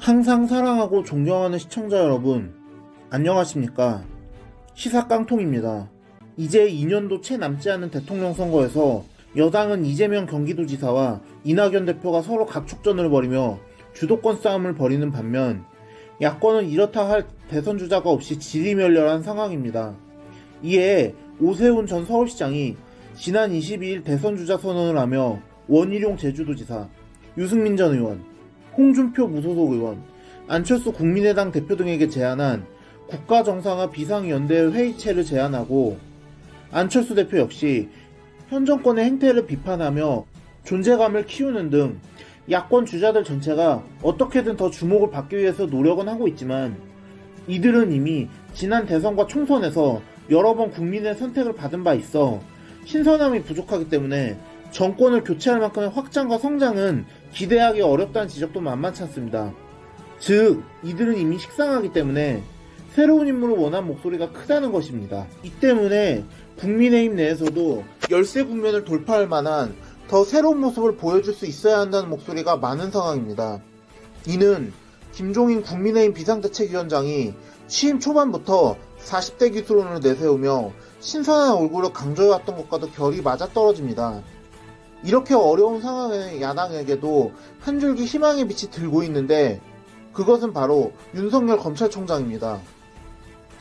항상 사랑하고 존경하는 시청자 여러분, 안녕하십니까? 시사깡통입니다. 이제 2년도 채 남지 않은 대통령 선거에서 여당은 이재명 경기도지사와 이낙연 대표가 서로 각축전을 벌이며 주도권 싸움을 벌이는 반면 야권은 이렇다 할 대선 주자가 없이 지리멸렬한 상황입니다. 이에 오세훈 전 서울시장이 지난 22일 대선 주자 선언을 하며 원희룡 제주도지사, 유승민 전 의원, 홍준표 무소속 의원, 안철수 국민의당 대표 등에게 제안한 국가정상화 비상연대 회의체를 제안하고 안철수 대표 역시 현 정권의 행태를 비판하며 존재감을 키우는 등 야권 주자들 전체가 어떻게든 더 주목을 받기 위해서 노력은 하고 있지만 이들은 이미 지난 대선과 총선에서 여러 번 국민의 선택을 받은 바 있어 신선함이 부족하기 때문에 정권을 교체할 만큼의 확장과 성장은 기대하기 어렵다는 지적도 만만치 않습니다. 즉, 이들은 이미 식상하기 때문에 새로운 인물을 원한 목소리가 크다는 것입니다. 이 때문에 국민의힘 내에서도 열세 국면을 돌파할 만한 더 새로운 모습을 보여줄 수 있어야 한다는 목소리가 많은 상황입니다. 이는 김종인 국민의힘 비상대책위원장이 취임 초반부터 40대 기술론을 내세우며 신선한 얼굴을 강조해왔던 것과도 결이 맞아떨어집니다. 이렇게 어려운 상황에 야당에게도 한 줄기 희망의 빛이 들고 있는데 그것은 바로 윤석열 검찰총장입니다.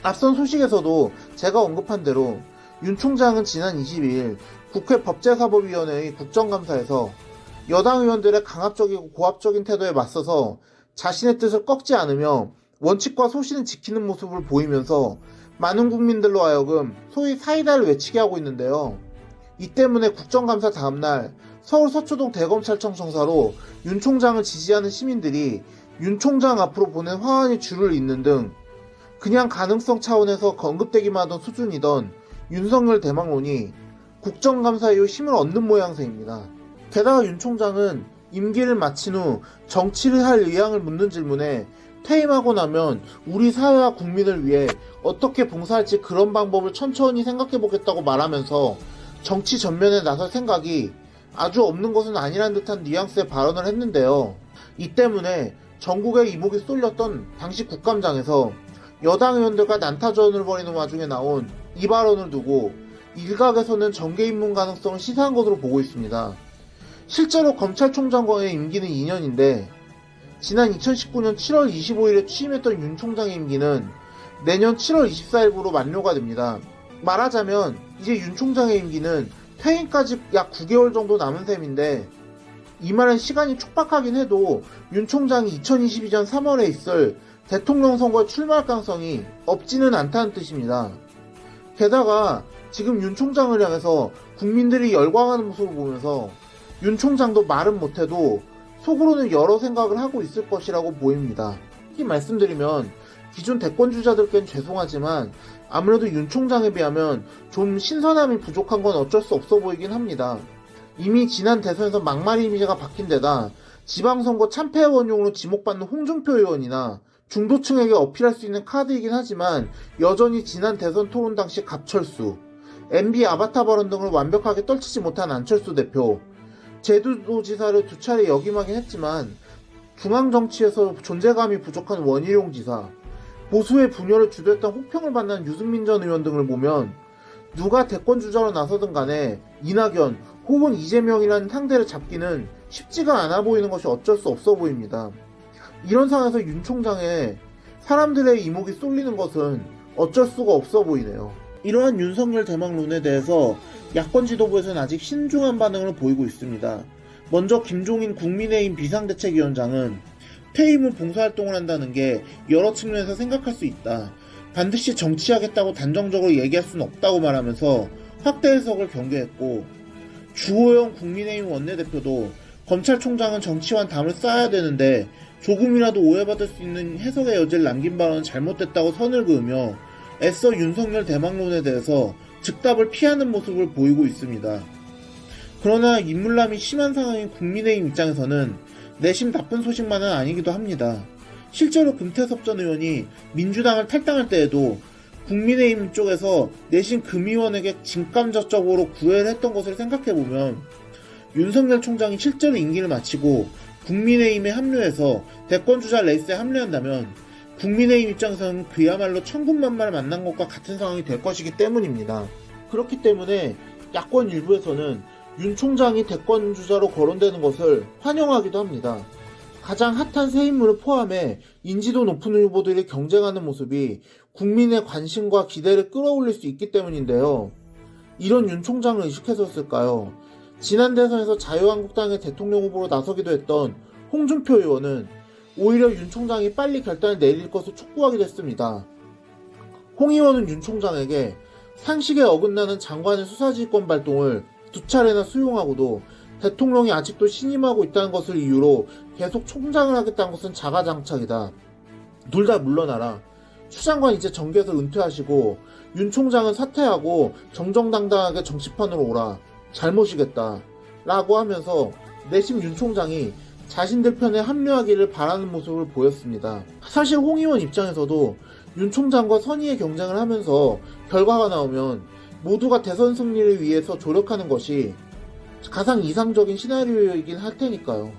앞선 소식에서도 제가 언급한 대로 윤 총장은 지난 22일 국회 법제사법위원회의 국정감사에서 여당 의원들의 강압적이고 고압적인 태도에 맞서서 자신의 뜻을 꺾지 않으며 원칙과 소신을 지키는 모습을 보이면서 많은 국민들로 하여금 소위 사이다를 외치게 하고 있는데요. 이 때문에 국정감사 다음날 서울 서초동 대검찰청 청사로 윤 총장을 지지하는 시민들이 윤 총장 앞으로 보낸 화환이 줄을 잇는 등 그냥 가능성 차원에서 언급되기만 하던 수준이던 윤석열 대망론이 국정감사 이후 힘을 얻는 모양새입니다. 게다가 윤 총장은 임기를 마친 후 정치를 할 의향을 묻는 질문에 퇴임하고 나면 우리 사회와 국민을 위해 어떻게 봉사할지 그런 방법을 천천히 생각해보겠다고 말하면서 정치 전면에 나설 생각이 아주 없는 것은 아니란 듯한 뉘앙스의 발언을 했는데요. 이 때문에 전국에 이목이 쏠렸던 당시 국감장에서 여당 의원들과 난타전을 벌이는 와중에 나온 이 발언을 두고 일각에서는 정계 입문 가능성을 시사한 것으로 보고 있습니다. 실제로 검찰총장과의 임기는 2년인데 지난 2019년 7월 25일에 취임했던 윤 총장의 임기는 내년 7월 24일부로 만료가 됩니다. 말하자면 이제 윤 총장의 임기는 퇴임까지 약 9개월 정도 남은 셈인데 이 말은 시간이 촉박하긴 해도 윤 총장이 2022년 3월에 있을 대통령 선거에 출마할 가능성이 없지는 않다는 뜻입니다. 게다가 지금 윤 총장을 향해서 국민들이 열광하는 모습을 보면서 윤 총장도 말은 못해도 속으로는 여러 생각을 하고 있을 것이라고 보입니다. 특히 말씀드리면 기존 대권주자들께는 죄송하지만 아무래도 윤 총장에 비하면 좀 신선함이 부족한 건 어쩔 수 없어 보이긴 합니다. 이미 지난 대선에서 막말 이미지가 박힌 데다 지방선거 참패 원용으로 지목받는 홍준표 의원이나 중도층에게 어필할 수 있는 카드이긴 하지만 여전히 지난 대선 토론 당시 갑철수, MB 아바타 발언 등을 완벽하게 떨치지 못한 안철수 대표, 제주도지사를 두 차례 역임하긴 했지만 중앙정치에서 존재감이 부족한 원희룡 지사, 보수의 분열을 주도했던 혹평을 받는 유승민 전 의원 등을 보면 누가 대권주자로 나서든 간에 이낙연 혹은 이재명이라는 상대를 잡기는 쉽지가 않아 보이는 것이 어쩔 수 없어 보입니다. 이런 상황에서 윤 총장에 사람들의 이목이 쏠리는 것은 어쩔 수가 없어 보이네요. 이러한 윤석열 대망론에 대해서 야권 지도부에서는 아직 신중한 반응을 보이고 있습니다. 먼저 김종인 국민의힘 비상대책위원장은 퇴임 후 봉사활동을 한다는 게 여러 측면에서 생각할 수 있다. 반드시 정치하겠다고 단정적으로 얘기할 수는 없다고 말하면서 확대 해석을 경계했고, 주호영 국민의힘 원내대표도 검찰총장은 정치와는 담을 쌓아야 되는데 조금이라도 오해받을 수 있는 해석의 여지를 남긴 발언은 잘못됐다고 선을 그으며 애써 윤석열 대망론에 대해서 즉답을 피하는 모습을 보이고 있습니다. 그러나 인물남이 심한 상황인 국민의힘 입장에서는 내심 나쁜 소식만은 아니기도 합니다. 실제로 금태섭 전 의원이 민주당을 탈당할 때에도 국민의힘 쪽에서 내심 금의원에게 진감적으로 구애를 했던 것을 생각해보면 윤석열 총장이 실제로 임기를 마치고 국민의힘에 합류해서 대권주자 레이스에 합류한다면 국민의힘 입장에서는 그야말로 천군만마를 만난 것과 같은 상황이 될 것이기 때문입니다. 그렇기 때문에 야권 일부에서는 윤 총장이 대권주자로 거론되는 것을 환영하기도 합니다. 가장 핫한 새 인물을 포함해 인지도 높은 후보들이 경쟁하는 모습이 국민의 관심과 기대를 끌어올릴 수 있기 때문인데요. 이런 윤 총장을 의식해서였을까요? 지난 대선에서 자유한국당의 대통령 후보로 나서기도 했던 홍준표 의원은 오히려 윤 총장이 빨리 결단을 내릴 것을 촉구하기도 했습니다. 홍 의원은 윤 총장에게 상식에 어긋나는 장관의 수사지휘권 발동을 2차례나 수용하고도 대통령이 아직도 신임하고 있다는 것을 이유로 계속 총장을 하겠다는 것은 자가장착이다. 둘 다 물러나라. 추 장관 이제 정계에서 은퇴하시고 윤 총장은 사퇴하고 정정당당하게 정치판으로 오라. 잘못이겠다. 라고 하면서 내심 윤 총장이 자신들 편에 합류하기를 바라는 모습을 보였습니다. 사실 홍 의원 입장에서도 윤 총장과 선의의 경쟁을 하면서 결과가 나오면 모두가 대선 승리를 위해서 조력하는 것이 가장 이상적인 시나리오이긴 할 테니까요.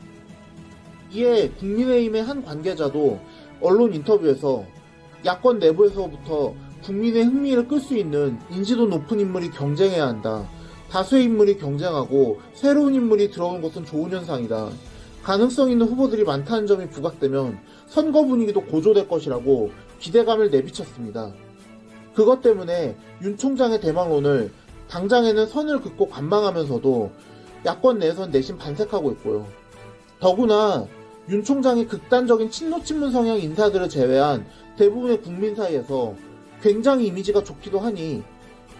이에 국민의힘의 한 관계자도 언론 인터뷰에서 야권 내부에서부터 국민의 흥미를 끌 수 있는 인지도 높은 인물이 경쟁해야 한다. 다수의 인물이 경쟁하고 새로운 인물이 들어오는 것은 좋은 현상이다. 가능성 있는 후보들이 많다는 점이 부각되면 선거 분위기도 고조될 것이라고 기대감을 내비쳤습니다. 그것 때문에 윤 총장의 대망론을 당장에는 선을 긋고 관망하면서도 야권 내에선 내심 반색하고 있고요. 더구나 윤 총장이 극단적인 친노 친문 성향 인사들을 제외한 대부분의 국민 사이에서 굉장히 이미지가 좋기도 하니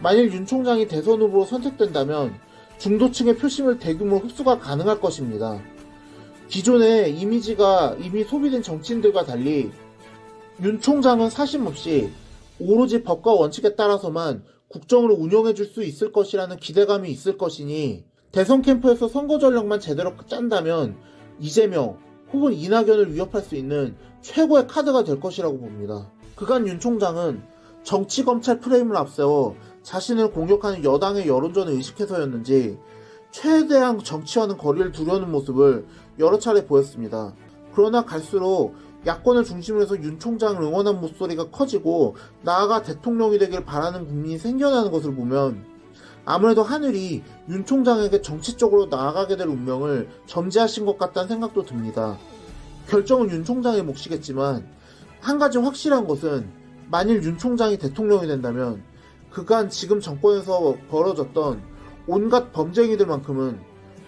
만일 윤 총장이 대선 후보로 선택된다면 중도층의 표심을 대규모 흡수가 가능할 것입니다. 기존의 이미지가 이미 소비된 정치인들과 달리 윤 총장은 사심없이 오로지 법과 원칙에 따라서만 국정을 운영해줄 수 있을 것이라는 기대감이 있을 것이니 대선 캠프에서 선거 전략만 제대로 짠다면 이재명 혹은 이낙연을 위협할 수 있는 최고의 카드가 될 것이라고 봅니다. 그간 윤 총장은 정치검찰 프레임을 앞세워 자신을 공격하는 여당의 여론전을 의식해서였는지 최대한 정치와는 거리를 두려는 모습을 여러 차례 보였습니다. 그러나 갈수록 야권을 중심으로 해서 윤 총장을 응원한 목소리가 커지고 나아가 대통령이 되길 바라는 국민이 생겨나는 것을 보면 아무래도 하늘이 윤 총장에게 정치적으로 나아가게 될 운명을 점지하신 것 같다는 생각도 듭니다. 결정은 윤 총장의 몫이겠지만 한 가지 확실한 것은 만일 윤 총장이 대통령이 된다면 그간 지금 정권에서 벌어졌던 온갖 범죄행위들만큼은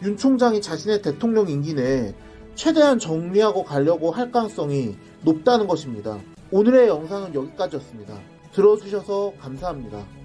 윤 총장이 자신의 대통령 임기 내에 최대한 정리하고 가려고 할 가능성이 높다는 것입니다. 오늘의 영상은 여기까지였습니다. 들어주셔서 감사합니다.